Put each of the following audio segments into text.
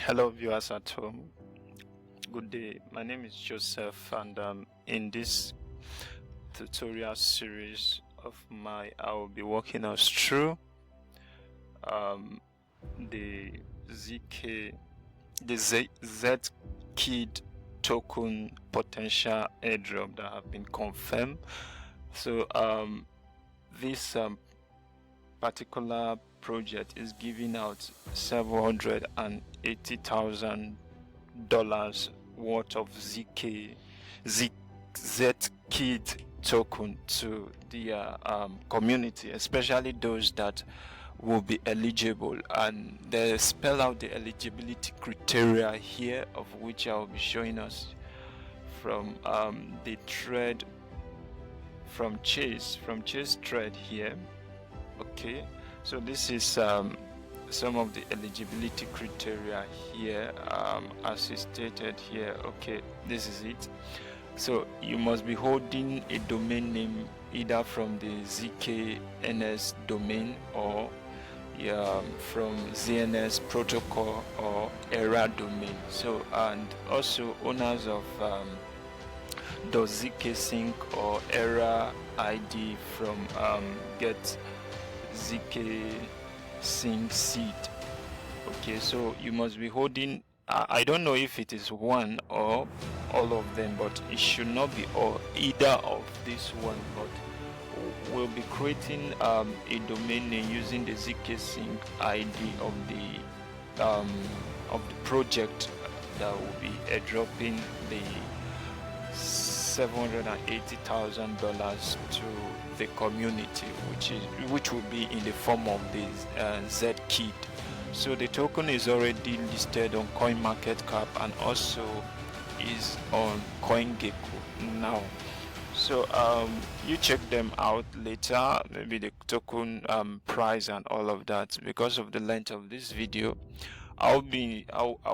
Hello viewers at home, good day. My name is Joseph, and in this tutorial series of mine I will be walking us through the ZKID token potential airdrop that have been confirmed. So this particular project is giving out $780,000 worth of ZKID token to the community, especially those that will be eligible, and they spell out the eligibility criteria here, of which I will be showing us from the thread from Chase thread here. Okay, so this is some of the eligibility criteria here, as is stated here. Okay, this is it. So you must be holding a domain name either from the ZKNS domain or from ZNS protocol or ERA domain. So, and also owners of .zksync or ERA ID from get zksync seed. Okay, so you must be holding, I don't know if it is one or all of them, but it should not be either of this one. But we'll be creating a domain name using the zksync ID of the project that will be airdropping the $780,000 to the community, which will be in the form of the ZKID. So the token is already listed on CoinMarketCap and also is on CoinGecko now. So you check them out later, maybe the token price and all of that. Because of the length of this video, I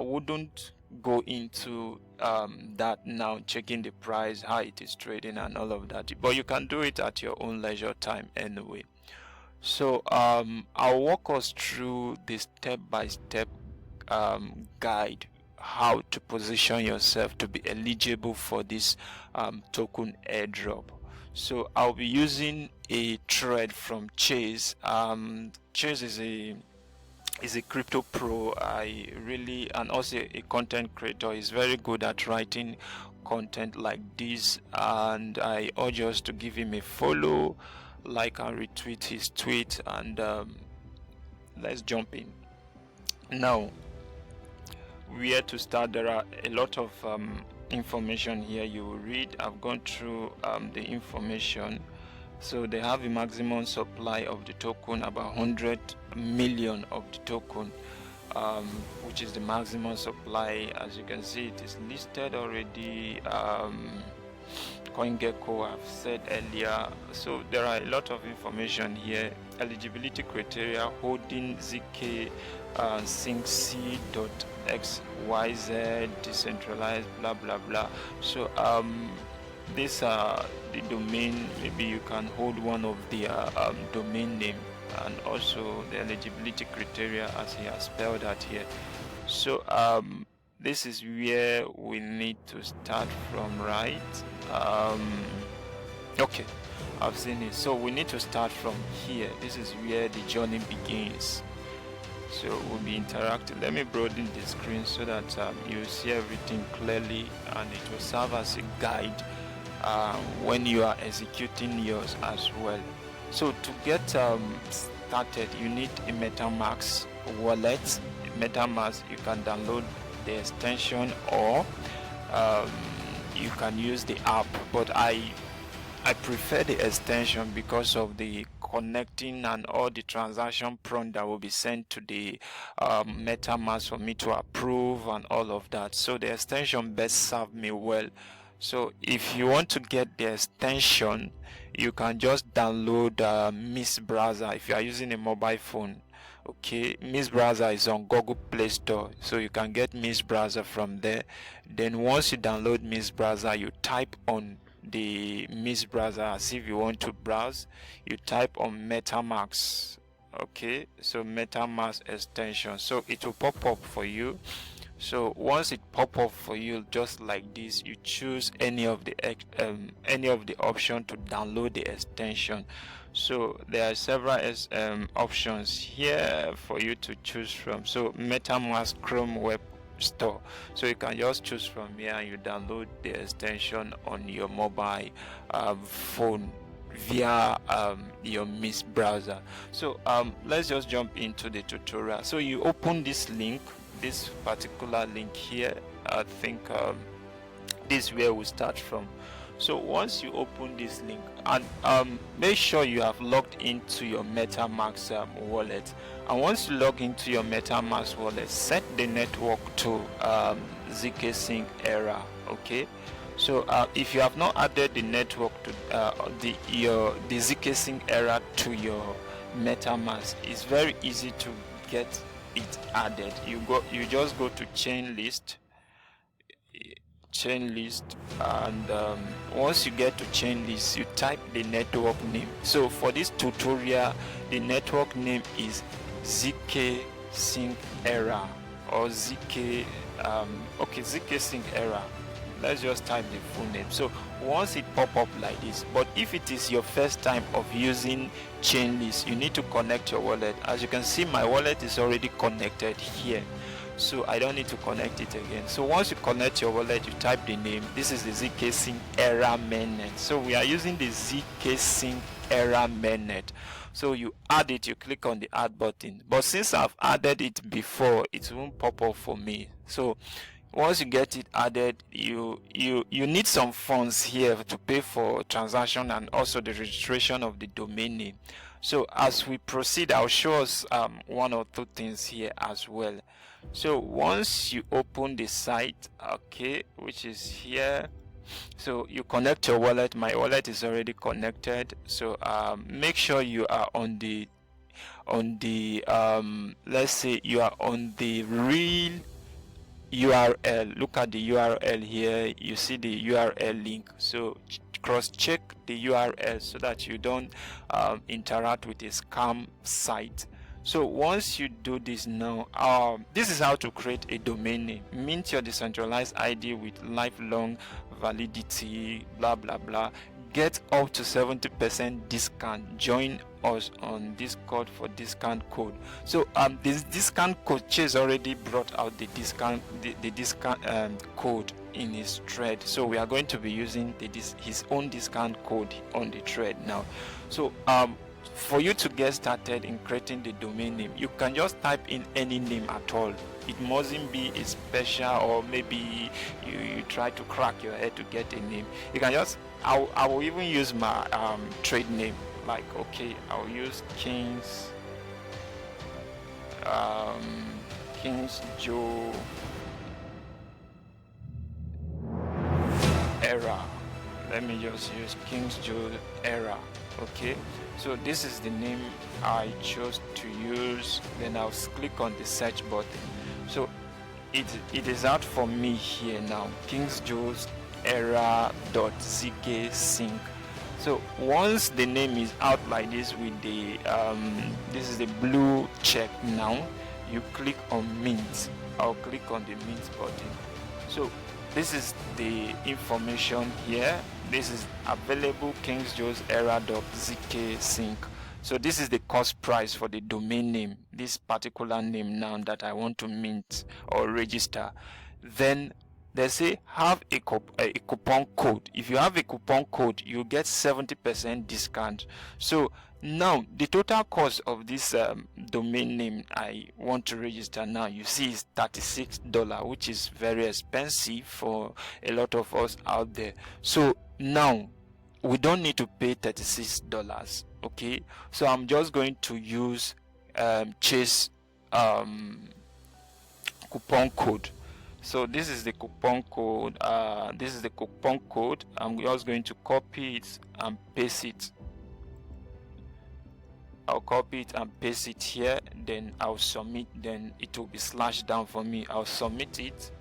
wouldn't go into that now, checking the price, how it is trading and all of that, but you can do it at your own leisure time anyway. So I'll walk us through the step-by-step guide how to position yourself to be eligible for this token airdrop. So I'll be using a thread from Chase. Chase is a crypto pro. And also a content creator. Is very good at writing content like this, and I urge us to give him a follow, like and retweet his tweet, and let's jump in. Now, where to start? There are a lot of information here you will read. I've gone through the information. So they have a maximum supply of the token, about 100 million of the token, which is the maximum supply. As you can see, it is listed already. CoinGecko, I've said earlier. So there are a lot of information here. Eligibility criteria: holding zksync c.xyz, decentralized, blah blah blah. So these are the domain. Maybe you can hold one of the domain name, and also the eligibility criteria as he has spelled out here. So this is where we need to start from, right? Okay, I've seen it. So we need to start from here. This is where the journey begins. So we'll be interactive. Let me broaden the screen so that you see everything clearly, and it will serve as a guide when you are executing yours as well. So to get started, you need a MetaMask wallet. MetaMask, you can download the extension, or you can use the app, but I prefer the extension because of the connecting and all the transaction prompt that will be sent to the MetaMask for me to approve and all of that. So the extension best serve me well. So if you want to get the extension, you can just download Mist Browser if you are using a mobile phone. Okay, Mist Browser is on Google Play Store, so you can get Mist Browser from there. Then once you download Mist Browser, you type on the Mist Browser as if you want to browse. You type on MetaMask. Okay, so MetaMask extension, so it will pop up for you. So once it pop up for you just like this, you choose any of the option to download the extension. So there are several options here for you to choose from. So MetaMask Chrome Web Store, so you can just choose from here and you download the extension on your mobile phone via your Miss browser. So let's just jump into the tutorial. So you open this link, this particular link here. I think this is where we start from. So once you open this link, and make sure you have logged into your MetaMask wallet. And once you log into your MetaMask wallet, set the network to zksync era. Okay, so if you have not added the network to the zksync era to your MetaMask, it's very easy to get it added. You just go to chain list, and once you get to chain list, you type the network name. So for this tutorial, the network name is zksync era, or zksync era. Let's just type the full name. So once it pop up like this, but if it is your first time of using Chainlist, you need to connect your wallet. As you can see, my wallet is already connected here, so I don't need to connect it again. So once you connect your wallet, you type the name. This is the zksync era mainnet. So we are using the zksync era mainnet. So you add it, you click on the add button, but since I've added it before, it won't pop up for me. So once you get it added, you need some funds here to pay for transaction and also the registration of the domain name. So as we proceed, I'll show us one or two things here as well. So once you open the site, okay, which is here, so you connect your wallet. My wallet is already connected. So make sure you are on the let's say you are on the real URL. Look at the URL here. You see the URL link. So cross check the URL so that you don't interact with a scam site. So once you do this now, this is how to create a domain name. Mint your decentralized ID with lifelong validity, blah blah blah. Get up to 70% discount. Join us on Discord for discount code. So this discount code, Chase already brought out the discount code in his thread. So we are going to be using his own discount code on the thread now. So for you to get started in creating the domain name, you can just type in any name at all. It mustn't be a special, or maybe you try to crack your head to get a name. You can just, I will even use my trade name. Like, okay, I'll use Kings Joe era. Let me just use Kings Joe era. Okay, so this is the name I chose to use. Then I'll click on the search button. So it is out for me here now, Kings Joe's era.zksync. So once the name is out like this with the this is the blue check, now you click on mint. I'll click on the mint button. So this is the information here. This is available, Kings Joe's era.zksync. So this is the cost price for the domain name, this particular name now that I want to mint or register. Then they say have a coupon code. If you have a coupon code, you get 70% discount. So now the total cost of this domain name I want to register now, you see, is $36, which is very expensive for a lot of us out there. So now we don't need to pay $36. Okay, so I'm just going to use Chase coupon code. So this is the coupon code. This is the coupon code. I'm just going to copy it and paste it. I'll copy it and paste it here. Then I'll submit. Then it will be slashed down for me. I'll submit it.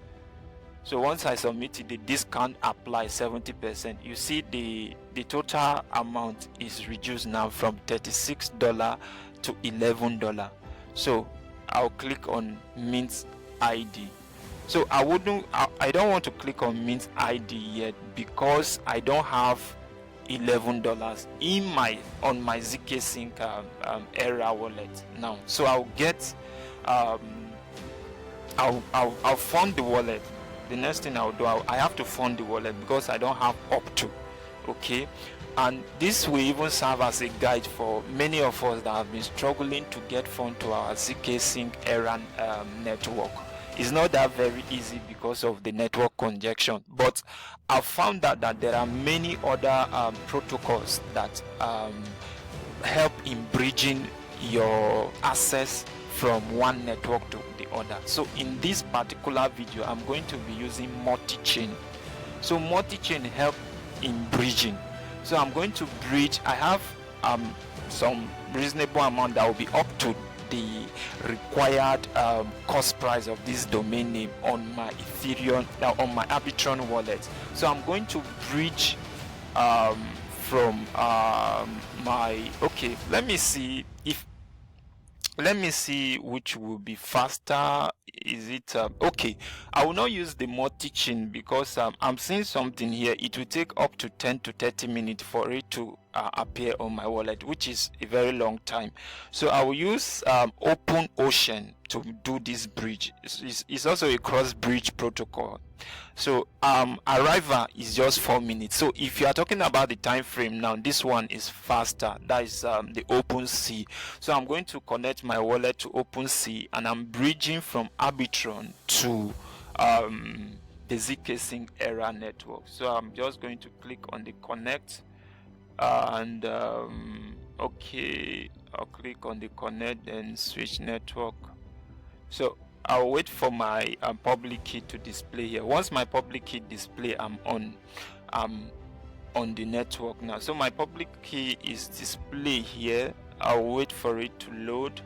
So once I submit it, the discount applies 70%. You see the total amount is reduced now from $36 to $11. So I'll click on mint ID. So I don't want to click on mint ID yet because I don't have $11 on my zksync era wallet now. So I'll get I'll fund the wallet. The next thing I'll do, I have to fund the wallet because I don't have up to. Okay, and this will even serve as a guide for many of us that have been struggling to get fund to our zksync era network. It's not that very easy because of the network congestion, but I've found that there are many other protocols that help in bridging your access from one network to the other. So in this particular video, I'm going to be using multi-chain. So multi-chain help in bridging. So I'm going to bridge. I have some reasonable amount that will be up to the required cost price of this domain name on my Ethereum, on my Arbitrum wallet. So I'm going to bridge from my, okay, let me see which will be faster. Is it okay? I will not use the multi-chain because I'm seeing something here. It will take up to 10 to 30 minutes for it to appear on my wallet, which is a very long time. So I will use Open Ocean to do this bridge. It's also a cross bridge protocol. So arrival is just 4 minutes. So if you are talking about the time frame now, this one is faster. That is the OpenSea. So I'm going to connect my wallet to OpenSea, and I'm bridging from Arbitrum to the zksync era network. So I'm just going to click on the connect, and okay, I'll click on the connect and switch network. So I'll wait for my public key to display here. Once my public key display, I'm on the network now. So my public key is display here. I'll wait for it to load.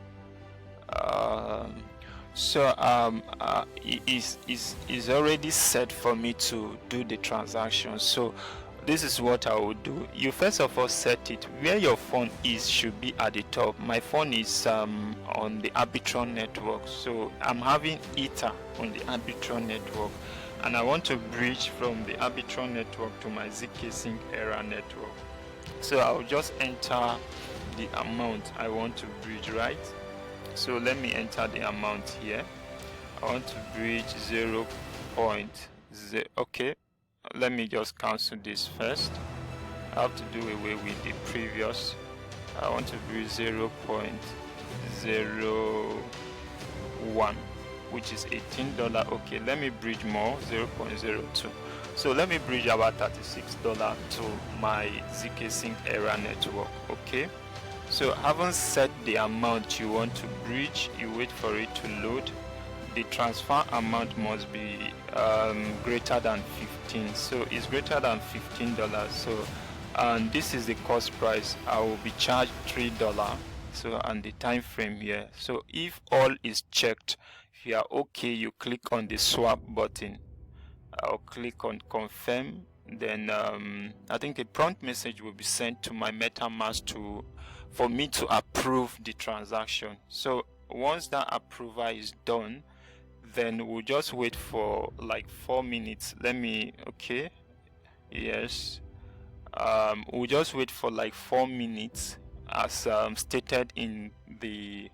It is already set for me to do the transaction. So this is what I will do. You first of all set it where your phone is, should be at the top. My phone is on the Arbitrum network, so I'm having Ether on the Arbitrum network, and I want to bridge from the Arbitrum network to my zksync era network. So I'll just enter the amount I want to bridge, right? So let me enter the amount here. I want to bridge 0.0. Okay, let me just cancel this first. I have to do away with the previous. I want to bridge 0.01, which is $18. Okay, let me bridge more, 0.02. So let me bridge about $36 to my zksync era network. Okay, so having set the amount you want to bridge, you wait for it to load. The transfer amount must be greater than 15. So it's greater than $15. So and this is the cost price. I will be charged $3. So and the time frame here. So if all is checked, if you are okay, you click on the swap button. I'll click on confirm. Then I think a prompt message will be sent to my MetaMask for me to approve the transaction. So once that approval is done, then we'll just wait for like 4 minutes. Let me, okay, yes, we'll just wait for like 4 minutes as stated in the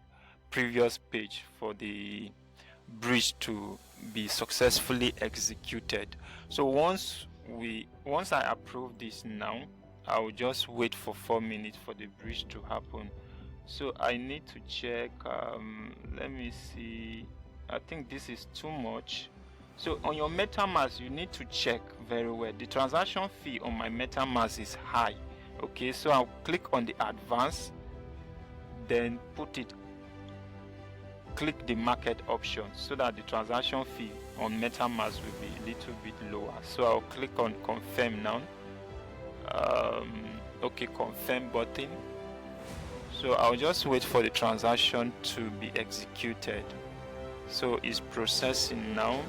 previous page for the bridge to be successfully executed. So once I approve this now, I will just wait for 4 minutes for the bridge to happen. So I need to check, let me see, I think this is too much. So on your MetaMask, you need to check very well. The transaction fee on my MetaMask is high. Okay, so I'll click on the advanced, then click the market option so that the transaction fee on MetaMask will be a little bit lower. So I'll click on confirm now. Okay, confirm button. So I'll just wait for the transaction to be executed. So it's processing now.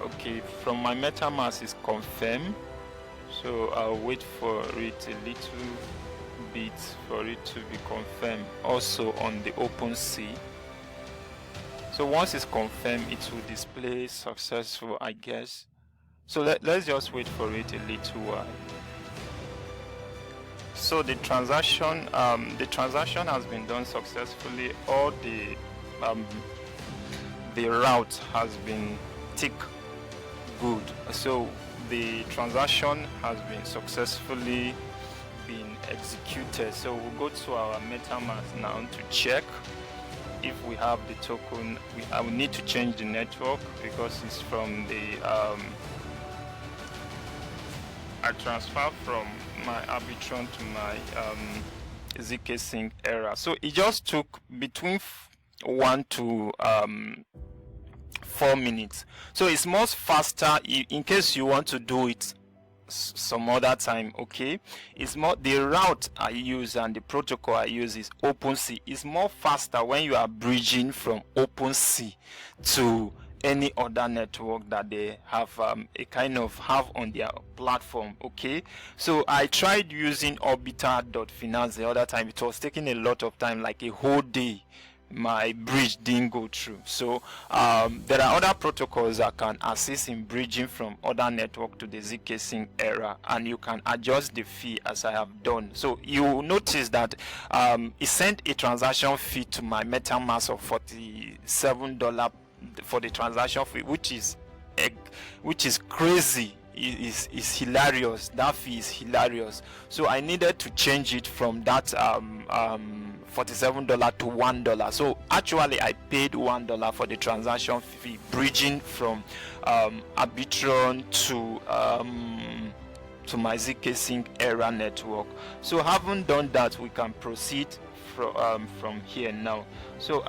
Okay, from my MetaMask is confirmed. So I'll wait for it a little bit for it to be confirmed. Also on the OpenSea. So once it's confirmed, it will display successful, I guess. So let's just wait for it a little while. So the transaction has been done successfully. All the route has been tick good. So the transaction has been successfully been executed. So we'll go to our MetaMask now to check if we have the token. I will need to change the network because it's from the I transfer from my Arbitrum to my zksync era. So it just took between 1 to 4 minutes. So it's much faster in case you want to do it some other time. Okay, it's more the route I use and the protocol I use is OpenSea. It's more faster when you are bridging from OpenSea to any other network that they have a kind of have on their platform. Okay, so I tried using orbiter.finance the other time. It was taking a lot of time, like a whole day. My bridge didn't go through. So there are other protocols that can assist in bridging from other network to the zksync era, and you can adjust the fee as I have done. So you will notice that it sent a transaction fee to my MetaMask of $47 for the transaction fee, which is crazy. Is hilarious. That fee is hilarious. So I needed to change it from that $47 to $1. So actually I paid $1 for the transaction fee, bridging from Arbitrum to my zksync era network. So having done that, we can proceed from here now. So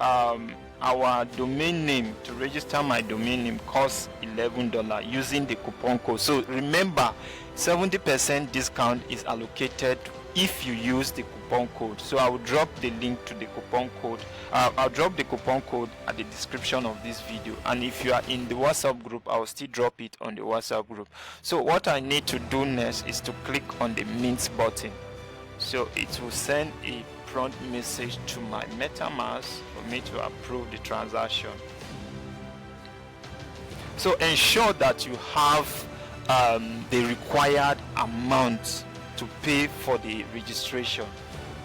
our domain name, to register my domain name, costs $11 using the coupon code. So remember, 70% discount is allocated if you use the coupon code. So I will drop the link to the coupon code. I'll drop the coupon code at the description of this video, and if you are in the WhatsApp group, I'll still drop it on the WhatsApp group. So what I need to do next is to click on the mint button. So it will send a prompt message to my MetaMask for me to approve the transaction. So ensure that you have the required amount to pay for the registration.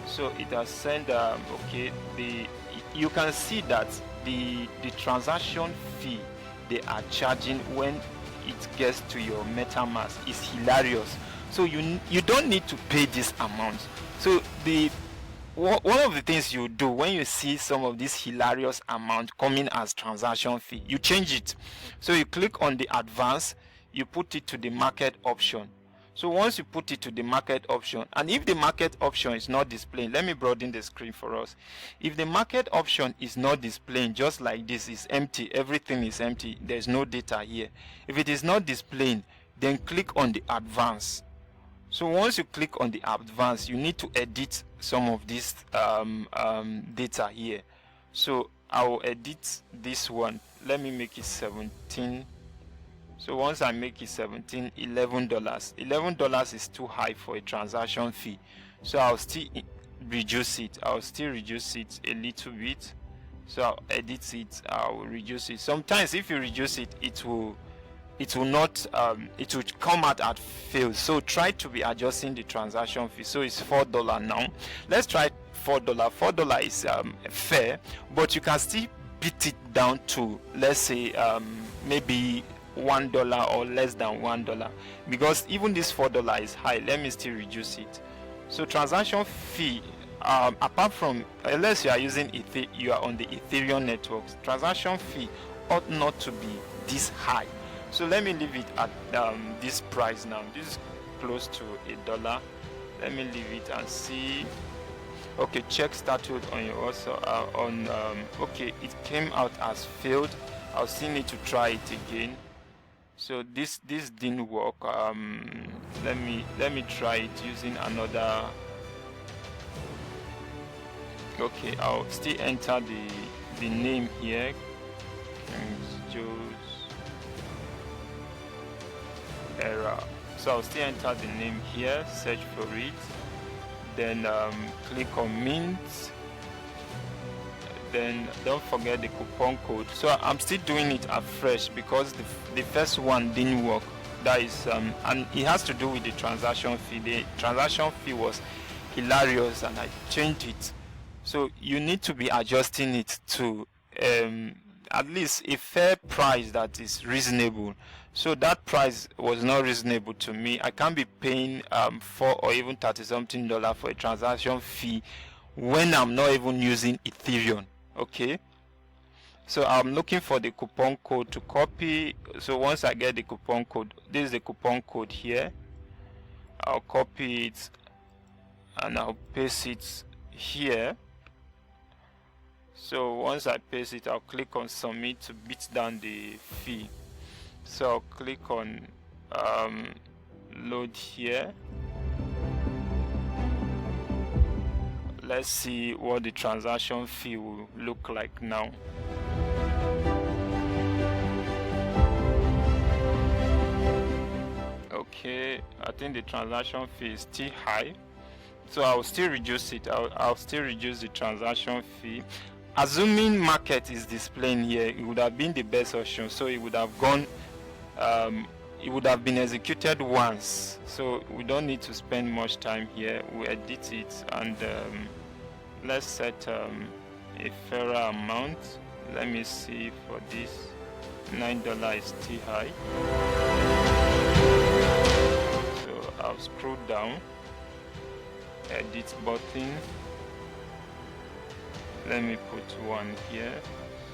So it has sent okay, you can see that the transaction fee they are charging when it gets to your MetaMask is hilarious. So you don't need to pay this amount. So one of the things you do when you see some of this hilarious amount coming as transaction fee, you change it. So you click on the advance, you put it to the market option. So once you put it to the market option, and if the market option is not displaying, let me broaden the screen for us. If the market option is not displaying, just like this, is empty, everything is empty, there's no data here. If it is not displaying, then click on the advance. So once you click on the advance, you need to edit some of this data here. So I will edit this one. Let me make it 17. So once I make it 17, $11. $11 is too high for a transaction fee. So I'll still reduce it. I'll still reduce it a little bit. So I'll edit it. I'll reduce it. Sometimes if you reduce it, it will not it will come out at fail. So try to be adjusting the transaction fee. So it's $4 now. Let's try $4. $4 is fair, but you can still beat it down to, let's say, maybe $1 or less than $1, because even this $4 is high. Let me still reduce it. So transaction fee, apart from, unless you are using you are on the Ethereum networks, transaction fee ought not to be this high. So let me leave it at this price now. This is close to $1. Let me leave it and see. Okay, check status on your also okay, it came out as failed. I'll still need to try it again. So this didn't work. Let me try it using another. Okay, I'll still enter the name here. Era. So I'll still enter the name here, search for it, then click on mint, then don't forget the coupon code. So I'm still doing it afresh because the first one didn't work. That is and it has to do with the transaction fee. The transaction fee was hilarious and I changed it. So you need to be adjusting it to at least a fair price that is reasonable. So that price was not reasonable to me. I can't be paying $4 or even $30 something for a transaction fee when I'm not even using Ethereum. Okay, so I'm looking for the coupon code to copy. So once I get the coupon code, this is the coupon code here. I'll copy it and I'll paste it here. So once I paste it, I'll click on submit to beat down the fee. So I'll click on load here. Let's see what the transaction fee will look like now. Okay, I think the transaction fee is still high, so I'll still reduce it. I'll still reduce the transaction fee. Assuming market is displaying here, it would have been the best option. So it would have gone, it would have been executed once. So we don't need to spend much time here. We edit it and let's set a fairer amount. Let me see for this. $9 is still high. So I'll scroll down, edit button. Let me put one here.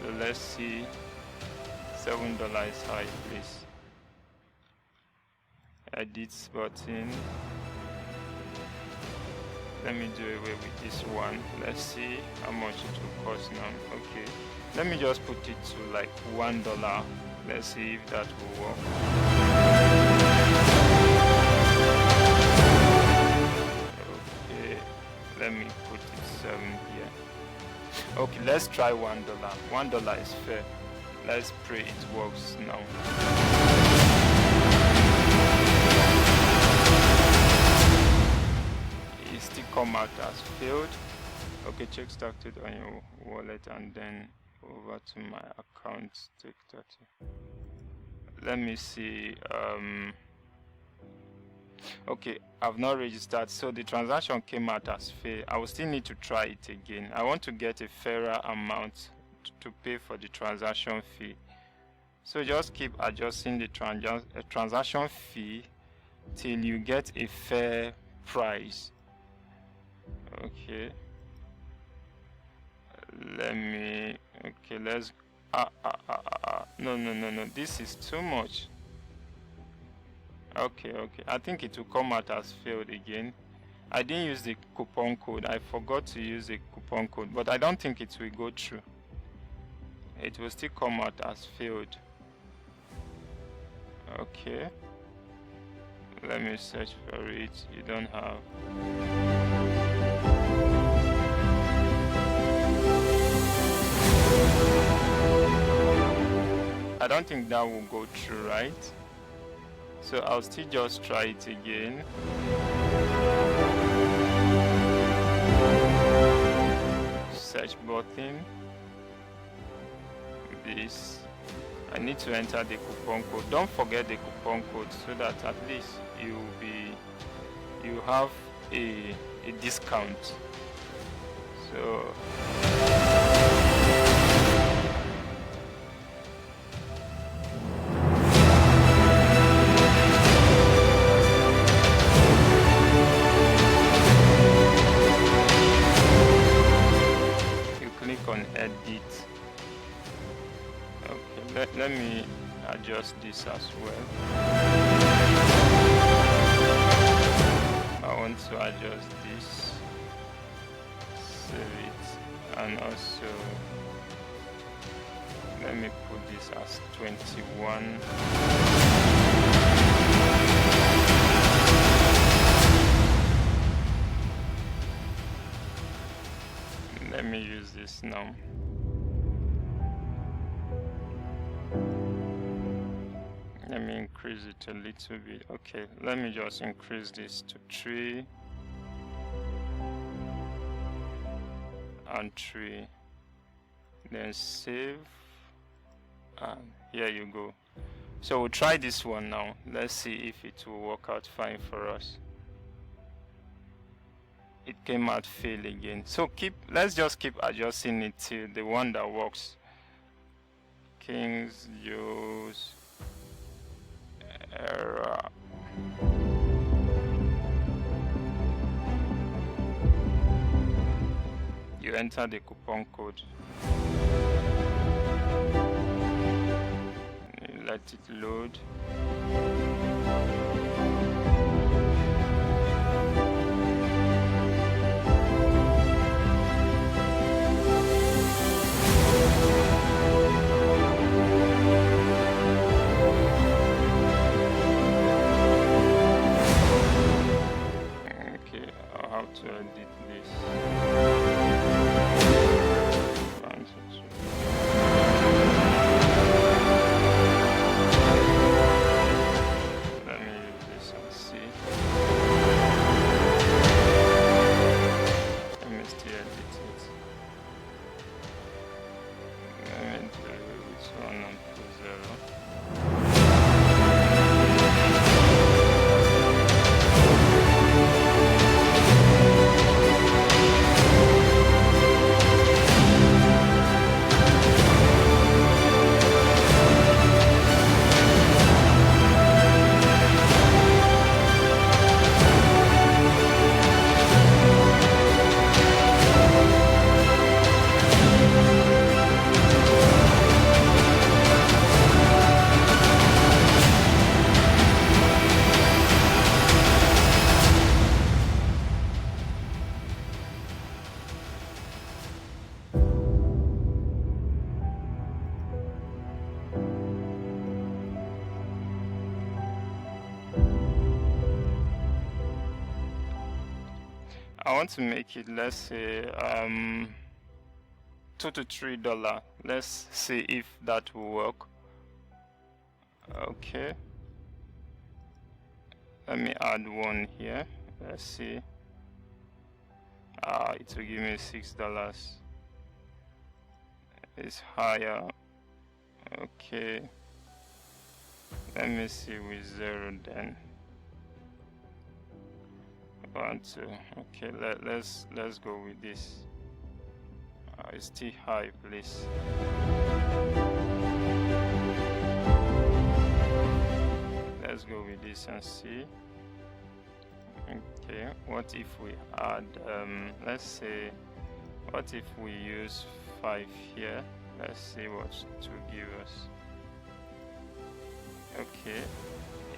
So let's see. $7 is high, please. Edit button. Let me do away with this one. Let's see how much it will cost now. Okay, let me just put it to like $1. Let's see if that will work. Okay, let me put it 7 here. Okay, let's try $1. $1 is fair. Let's pray it works now. It still come out as failed. Okay, check started on your wallet and then over to my account. Take 30. Let me see. Okay, I've not registered, so the transaction came out as failed. I will still need to try it again. I want to get a fairer amount to pay for the transaction fee. So just keep adjusting the transaction fee till you get a fair price. Okay, let me, okay, let's no, this is too much. Okay, I think it will come out as failed again. I didn't use the coupon code. I forgot to use the coupon code, but I don't think it will go through. It will still come out as failed. Okay, let me search for it. You don't have. I don't think that will go through, right? So I'll still just try it again. Search button. This. I need to enter the coupon code. Don't forget the coupon code so that at least you have a discount. So on edit. Okay, let me adjust this as well. I want to adjust this, save it, and also let me put this as 21. Let me use this now. Let me increase it a little bit. Okay, let me just increase this to 3 and 3. then save, and here you go. So we'll try this one now. Let's see if it will work out fine for us. It came out fail again. So let's just keep adjusting it till the one that works. Kings, Joes, error. You enter the coupon code. You let it load. Okay, I'll have to edit this. Let me use this and see. Let me still edit it. Let me do this one and put 0. I want to make it, let's say, $2 to $3. Let's see if that will work. Okay. Let me add one here. Let's see. It will give me $6. It's higher. Okay. Let me see with 0 then. 1, 2. Okay, let's go with this. It's still high, please. Let's go with this and see. Okay, what if we add let's say, what if we use 5 here? Let's see what to give us. Okay,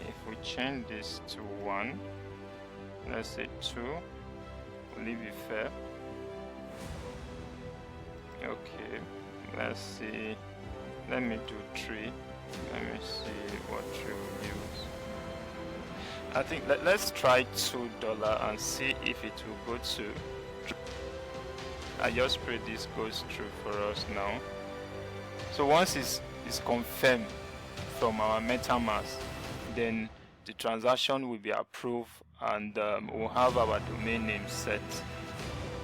if we change this to 1, let's say 2, will it be fair? Okay, let's see, let me do 3. Let me see what 3 will use. I think let's try $2 and see if it will go to. I just pray this goes through for us now. So once it's confirmed from our MetaMask, then the transaction will be approved and we'll have our domain name set.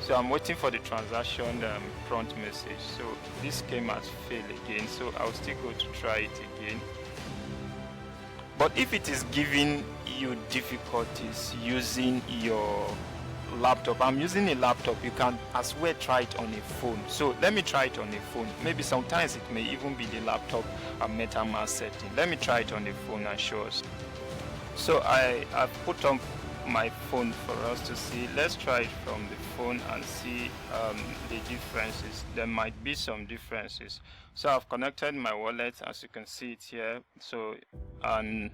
So I'm waiting for the transaction prompt message. So this came as fail again, so I'll still go to try it again. But if it is giving you difficulties using your laptop, I'm using a laptop, you can as well try it on a phone. So let me try it on a phone. Maybe sometimes it may even be the laptop and MetaMask setting. Let me try it on the phone and show us. So I've put on my phone for us to see. Let's try it from the phone and see the differences. There might be some differences. So I've connected my wallet, as you can see it here. So, and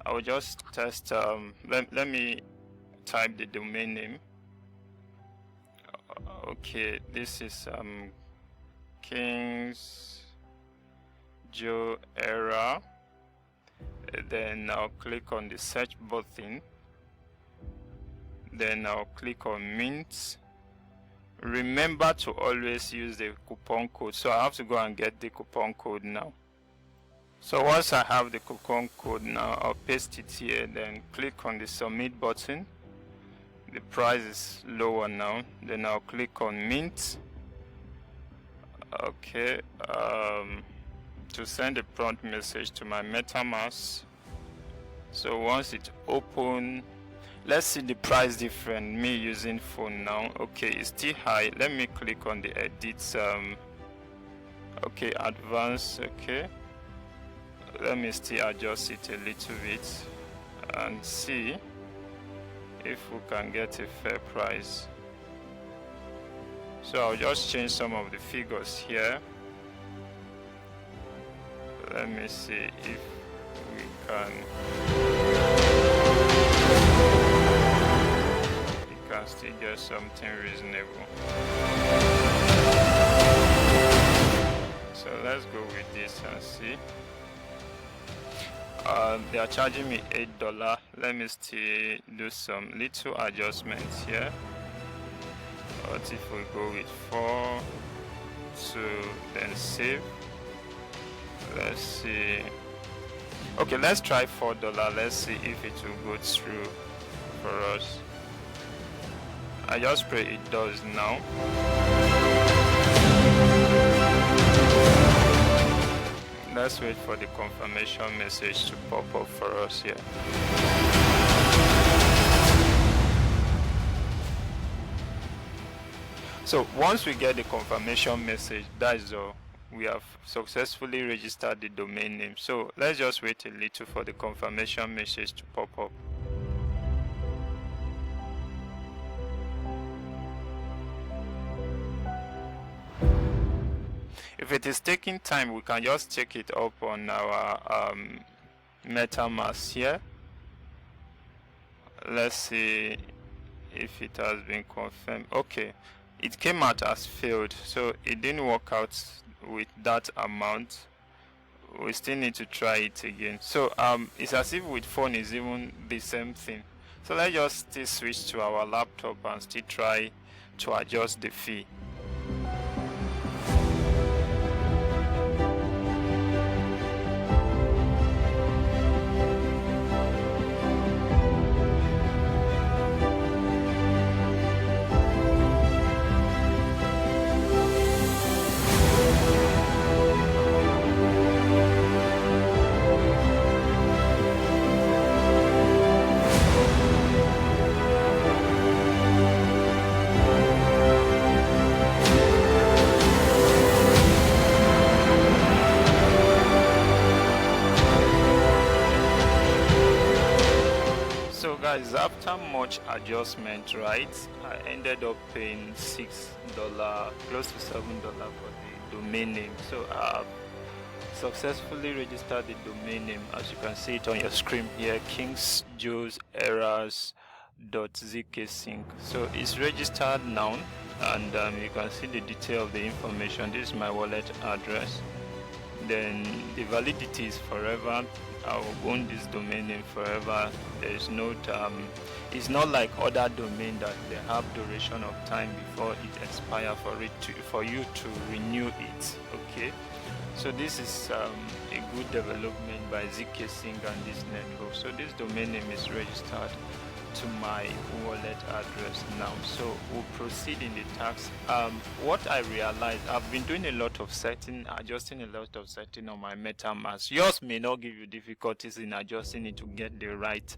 I will just test. Let me type the domain name. Okay, this is Kings Joe Era. Then I'll click on the search button. Then I'll click on mint. Remember to always use the coupon code. So I have to go and get the coupon code now. So once I have the coupon code now, I'll paste it here, then click on the submit button. The price is lower now. Then I'll click on mint. Okay, to send a prompt message to my MetaMask. So once it's open, let's see the price difference. Me using phone now. Okay, it's still high. Let me click on the edit. Okay, advanced. Okay, let me still adjust it a little bit and see if we can get a fair price. So I'll just change some of the figures here. Let me see if we can still get something reasonable. So let's go with this and see. They are charging me $8. Let me still do some little adjustments here. What if we go with 4 to then save? Let's see. Okay, let's try $4. Let's see if it will go through for us. I just pray it does now. Let's wait for the confirmation message to pop up for us here. So once we get the confirmation message, that is all. We have successfully registered the domain name. So let's just wait a little for the confirmation message to pop up. If it is taking time, we can just check it up on our MetaMask here. Let's see if it has been confirmed. Okay, it came out as failed, so it didn't work out with that amount. We still need to try it again. So it's as if with phone is even the same thing. So let's just still switch to our laptop and still try to adjust the fee. Guys, after much adjustment, right, I ended up paying $6, close to $7 for the domain name. So I've successfully registered the domain name, as you can see it on your screen here, kingsjoeserrors.zksync. So it's registered now, and you can see the detail of the information. This is my wallet address. Then the validity is forever. I will own this domain name forever. There is no it's not like other domain that they have duration of time before it expires for you to renew it. Okay, so this is a good development by zksync and this network. So this domain name is registered to my wallet address now. So we'll proceed in the task. What I realized, I've been doing a lot of setting, adjusting a lot of setting on my MetaMask. Yours may not give you difficulties in adjusting it to get the right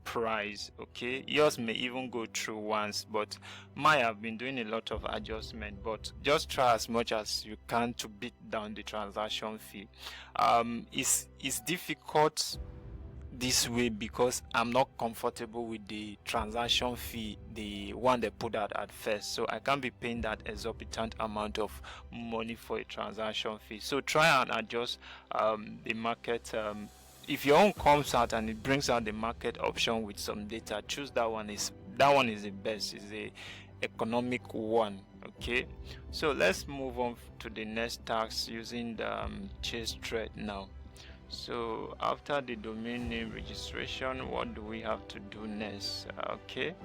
price. Okay, yours may even go through once, but mine have been doing a lot of adjustment. But just try as much as you can to beat down the transaction fee. It's difficult this way because I'm not comfortable with the transaction fee, the one they put out at first. So I can't be paying that exorbitant amount of money for a transaction fee. So try and adjust the market. If your own comes out and it brings out the market option with some data, choose that one. That one is the best, is the economic one. Okay, so let's move on to the next task using the chase thread now. So after the domain name registration, what do we have to do next? Okay,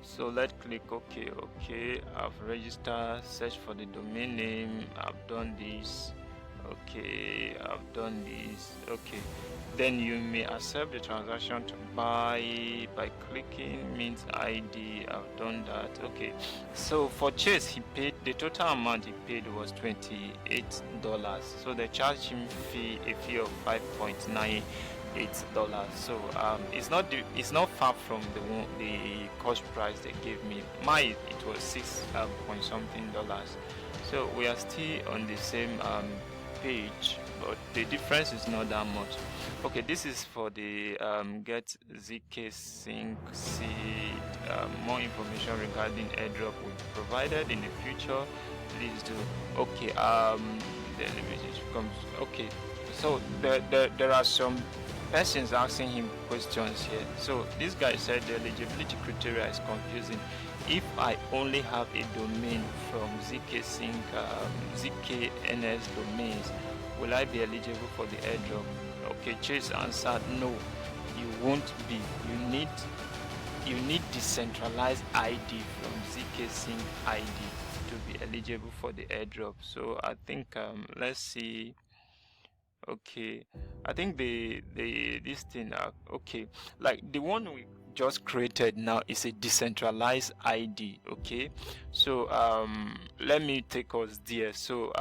so let's click OK. I've registered, search for the domain name, I've done this. Okay, I've done this. Okay, then you may accept the transaction to buy by clicking mint ID. I've done that. Okay, so for Chase, he paid, the total amount he paid was $28, so they charged him a fee of $5.98. So it's not far from the cost price they gave me. It was six point something dollars. So we are still on the same page, but the difference is not that much. Okay, this is for the get zksync seed. More information regarding airdrop will be provided in the future. Please do. Okay, the message comes. Okay, so there are some persons asking him questions here. So this guy said the eligibility criteria is confusing. If I only have a domain from zksync, zkns domains, will I be eligible for the airdrop? Okay, Chase answered no, you won't be. You need decentralized ID from zksync ID to be eligible for the airdrop. So I think let's see. Okay, I think this thing okay, like the one we just created now is a decentralized ID. Okay, so let me take us there. So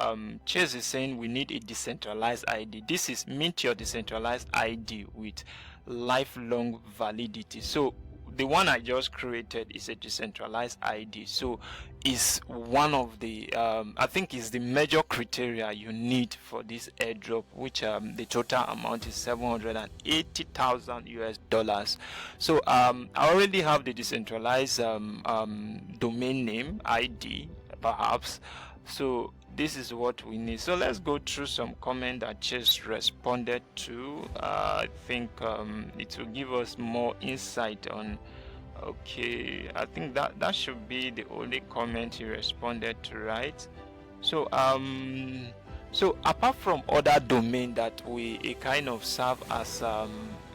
Chase is saying we need a decentralized ID. This is mint your decentralized ID with lifelong validity. So the one I just created is a decentralized ID, so is one of the I think is the major criteria you need for this airdrop, which the total amount is $780,000. So I already have the decentralized domain name ID, perhaps. So this is what we need. So let's go through some comment that Chase responded to. I think it will give us more insight on. Okay, I think that should be the only comment he responded to, right? So so apart from other domain that we kind of serve as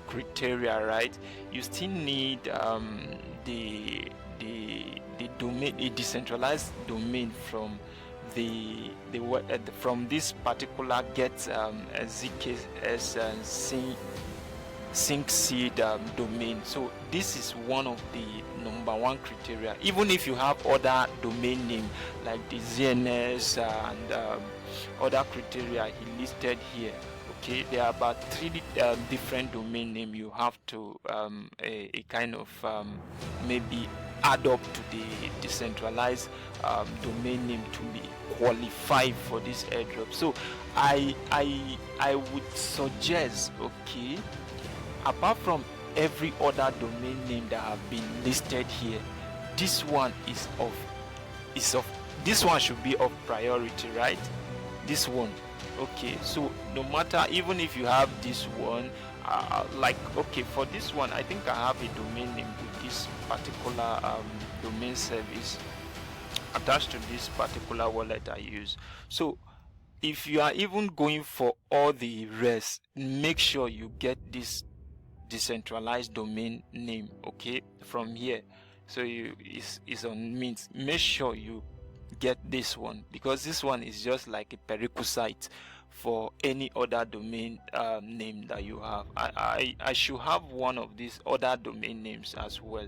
criteria, right, you still need the domain, a decentralized domain from from this particular get zksync seed domain. So this is one of the number one criteria. Even if you have other domain name like the ZNS and other criteria he listed here, okay, there are about 3 different domain name you have to a kind of maybe add up to the decentralized domain name to be qualified for this airdrop. So I would suggest, okay, apart from every other domain name that have been listed here, this one this one should be of priority, right? This one. Okay, so no matter, even if you have this one, like, okay, for this one I think I have a domain name with this particular domain service attached to this particular wallet I use. So if you are even going for all the rest, make sure you get this decentralized domain name, okay, from here. So is on mint. Make sure you get this one, because this one is just like a prerequisite for any other domain name that you have. I should have one of these other domain names as well.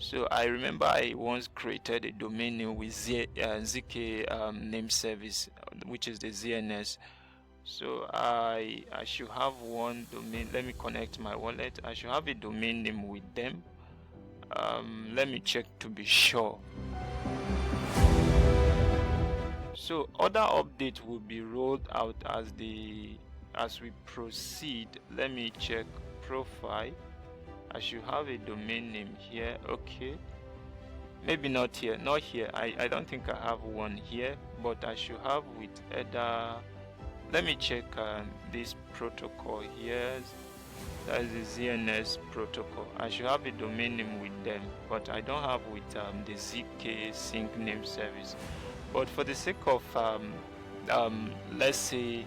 So I remember I once created a domain name with ZK name service, which is the ZNS. So I should have one domain. Let me connect my wallet. I should have a domain name with them. Let me check to be sure. So other update will be rolled out as we proceed. Let me check profile. I should have a domain name here. Okay, maybe not here. Not here. I don't think I have one here, but I should have with either. Let me check this protocol here. That is the ZNS protocol. I should have a domain name with them, but I don't have with the zksync name service. But for the sake of let's say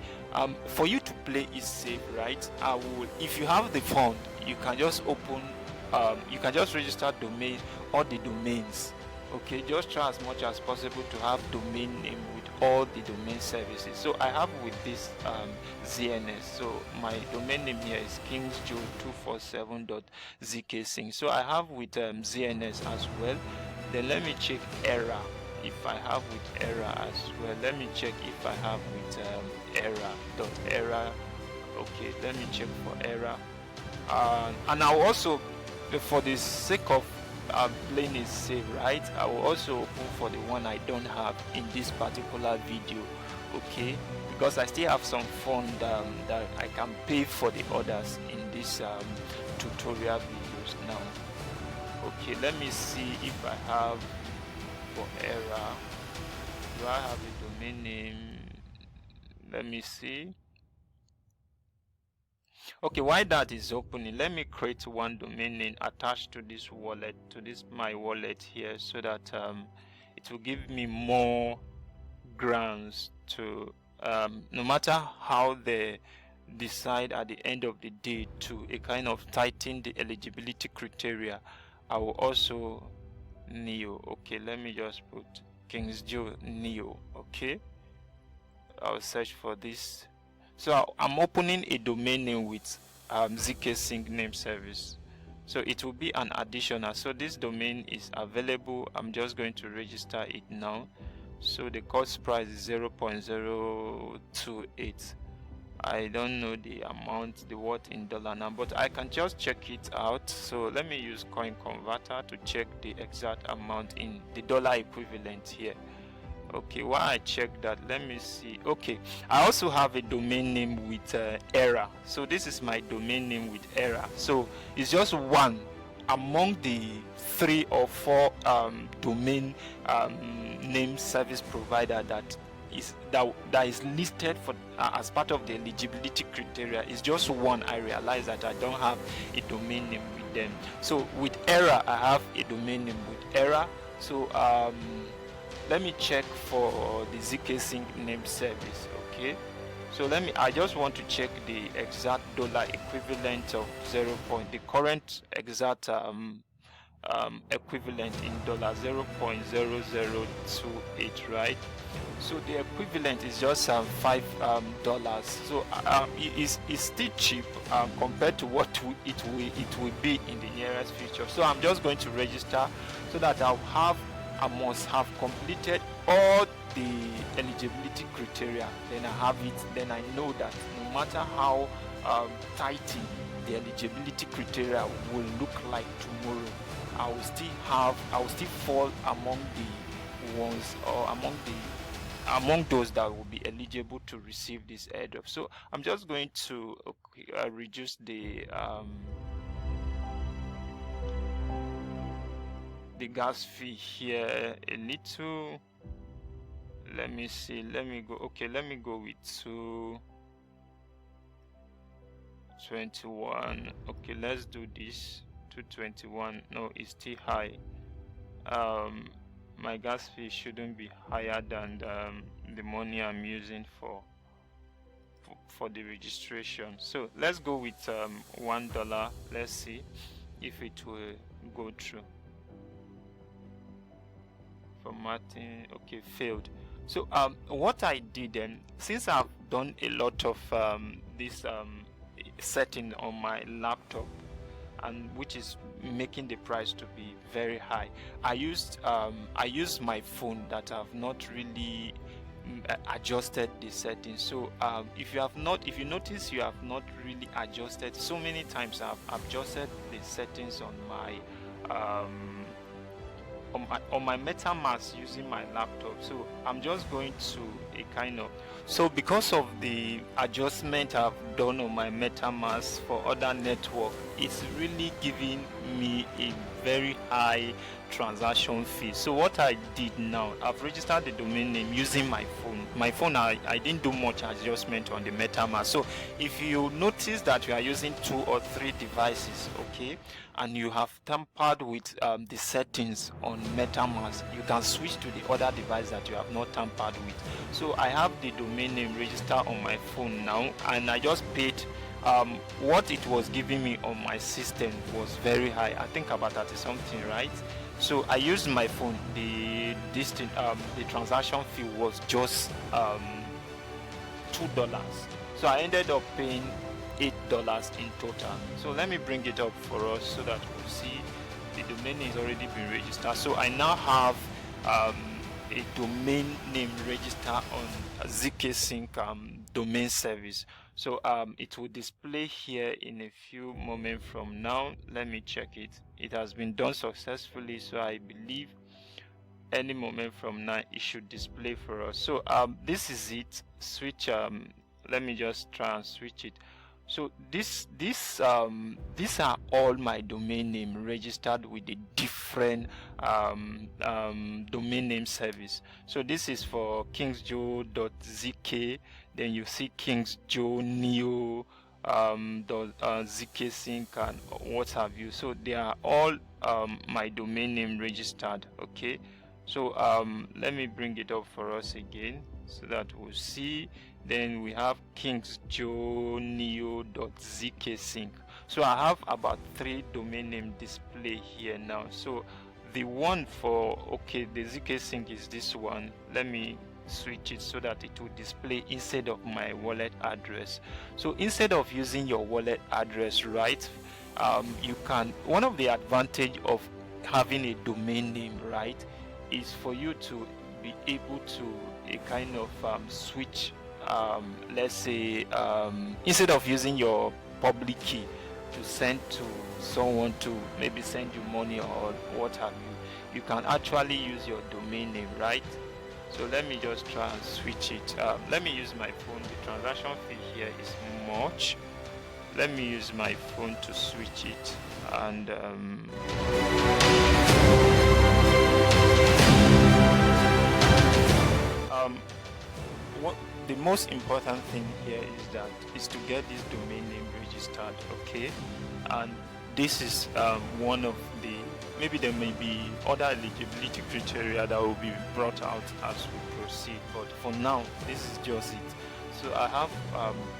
for you to play it safe, right, I will, if you have the fund, you can just open you can just register domain, all the domains, Okay, just try as much as possible to have domain name with all the domain services. So I have with this ZNS, so my domain name here is kingsjoe247.zksync. so I have with ZNS as well. Then let me check error if I have with error as well. Let me check if I have with error. Okay, let me check for error, and I'll also, for the sake of playing it safe, right, I will also open for the one I don't have in this particular video. Okay, because I still have some fund that I can pay for the others in this tutorial videos now. Okay, let me see if I have for error. Do I have a domain name? Let me see. Okay, while that is opening, let me create one domain name attached to this wallet, to this my wallet here, so that it will give me more grounds to no matter how they decide at the end of the day to a kind of tighten the eligibility criteria, I will also Neo. Okay, let me just put kingsjoe Neo. Okay, I'll search for this. So I'm opening a domain name with zksync name service, so it will be an additional. So this domain is available. I'm just going to register it now. So the cost price is 0.028. I don't know the amount, the word in dollar now, but I can just check it out. So let me use coin converter to check the exact amount in the dollar equivalent here. Okay, while I check that, let me see. Okay, I also have a domain name with error. So this is my domain name with error. So it's just one among the 3 or 4 domain name service provider that is listed for as part of the eligibility criteria. Is just one. I realize that I don't have a domain name with them. So with error, I have a domain name with error. So let me check for the zksync name service. Okay, so I just want to check the exact dollar equivalent of the current exact equivalent in dollar, 0.0028, right? So the equivalent is just $5. So it's still cheap compared to what it will be in the nearest future. So I'm just going to register so that I must have completed all the eligibility criteria. Then I have it. Then I know that no matter how tighten the eligibility criteria will look like tomorrow, I will still fall among the ones, or among those that will be eligible to receive this airdrop. So I'm just going to reduce the gas fee here a little. Let me see. Let me go. Okay, let me go with 221. Okay, let's do this. 221. No, it's still high. My gas fee shouldn't be higher than the money I'm using for the registration. So let's go with $1. Let's see if it will go through. Formatting. Okay, failed. So what I did then, since I've done a lot of this setting on my laptop, and which is making the price to be very high, I used my phone that I've not really adjusted the settings. So if you notice you have not really adjusted, so many times I've adjusted the settings on my MetaMask using my laptop. So I'm just going to so because of the adjustment I've done on my MetaMask for other network, it's really giving me a very high transaction fee. So what I did now, I've registered the domain name using my phone. I didn't do much adjustment on the MetaMask. So if you notice that you are using 2 or 3 devices, okay, and you have tampered with the settings on MetaMask, you can switch to the other device that you have not tampered with. So I have the domain name registered on my phone now, and I just paid what it was giving me on my system was very high. I think about 30 something, right? So I used my phone. The transaction fee was just $2. So I ended up paying $8 in total. So let me bring it up for us so that we'll see the domain is already been registered. So I now have a domain name register on zksync domain service. So it will display here in a few moments from now. Let me check it. It has been done successfully, so I believe any moment from now it should display for us. So this is it. Switch. Let me just try and switch it. So these are all my domain name registered with a different domain name service. So this is for kingsjoe.zk, then you see kingsjoe zksync and what have you. So they are all my domain name registered. Okay, so let me bring it up for us again so that we'll see. Then we have kingsjoe.zksync. So I have about 3 domain name display here now. So the one for the zksync is this one. Let me switch it so that it will display instead of my wallet address. So instead of using your wallet address, right, you can, one of the advantage of having a domain name, right, is for you to be able to a kind of switch, let's say instead of using your public key to send to someone to maybe send you money or what have you, you can actually use your domain name, right? So let me just try and switch it. Let me use my phone. The transaction fee here is much. Let me use my phone to switch it. And what the most important thing here is to get this domain name registered. Okay, and this is one of the, maybe there may be other eligibility criteria that will be brought out as we proceed, but for now this is just it. So I have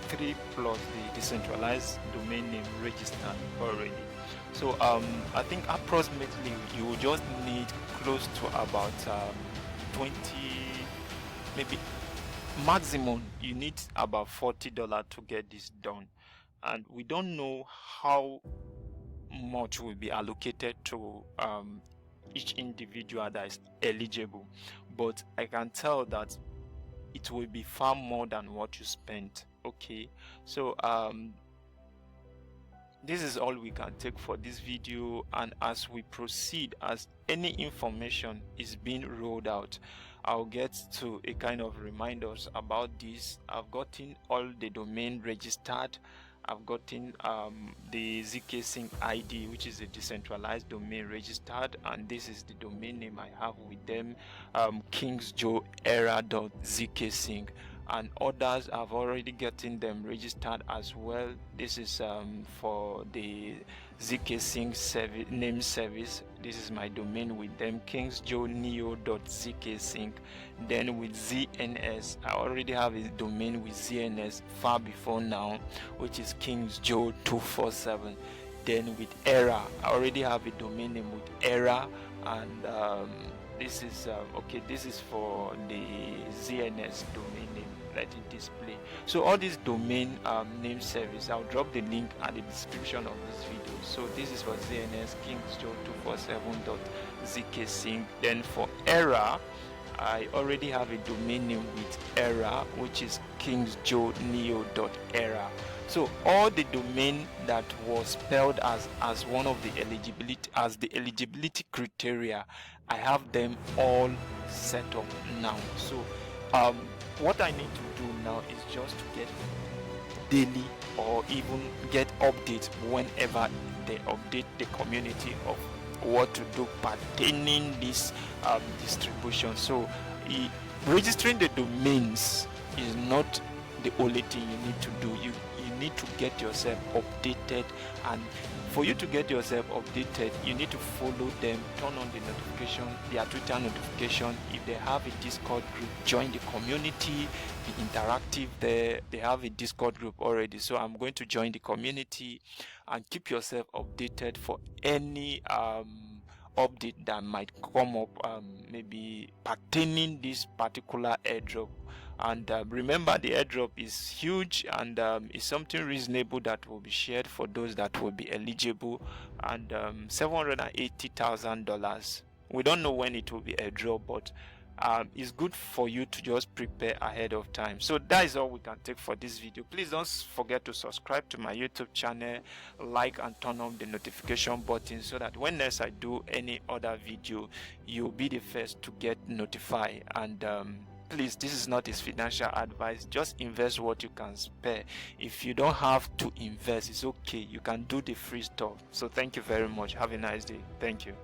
3 plus the decentralized domain name registered already. So I think approximately you will just need close to about 20, maybe maximum you need about $40 to get this done. And we don't know how much will be allocated to each individual that is eligible, but I can tell that it will be far more than what you spent. Okay, so this is all we can take for this video, and as we proceed, as any information is being rolled out, I'll get to a kind of reminders about this. I've gotten all the domain registered. I've gotten the zksync ID, which is a decentralized domain registered, and this is the domain name I have with them, kingsjoe.era.zksync, and others I've already gotten them registered as well. This is for the zksync service name service. This is my domain with them, kingsjoe.zksync. Then with ZNS, I already have a domain with ZNS far before now, which is kingsjoe247. Then with era, I already have a domain name with era, and this is this is for the ZNS domain name. Let it display. So all these domain name service, I'll drop the link at the description of this video. So this is for ZNS, kingsjoe247.zksync. Then for era, I already have a domain name with era, which is kingsjoe.era. So all the domain that was spelled as one of the eligibility criteria, I have them all set up now. So what I need to do now is just to get daily or even get updates whenever they update the community of what to do pertaining this distribution. So registering the domains is not the only thing you need to do. You need to get yourself updated, and for you to get yourself updated, you need to follow them, turn on the notification, their Twitter notification. If they have a Discord group, join the community, be interactive there. They have a Discord group already, so I'm going to join the community and keep yourself updated for any update that might come up, maybe pertaining this particular airdrop. And remember, the airdrop is huge, and is something reasonable that will be shared for those that will be eligible, and $780,000. We don't know when it will be airdrop, but it's good for you to just prepare ahead of time. So that is all we can take for this video. Please don't forget to subscribe to my YouTube channel, like and turn on the notification button, so that when next I do any other video, you'll be the first to get notified. And please, this is not his financial advice. Just invest what you can spare. If you don't have to invest, it's okay. You can do the free stuff. So thank you very much. Have a nice day. Thank you.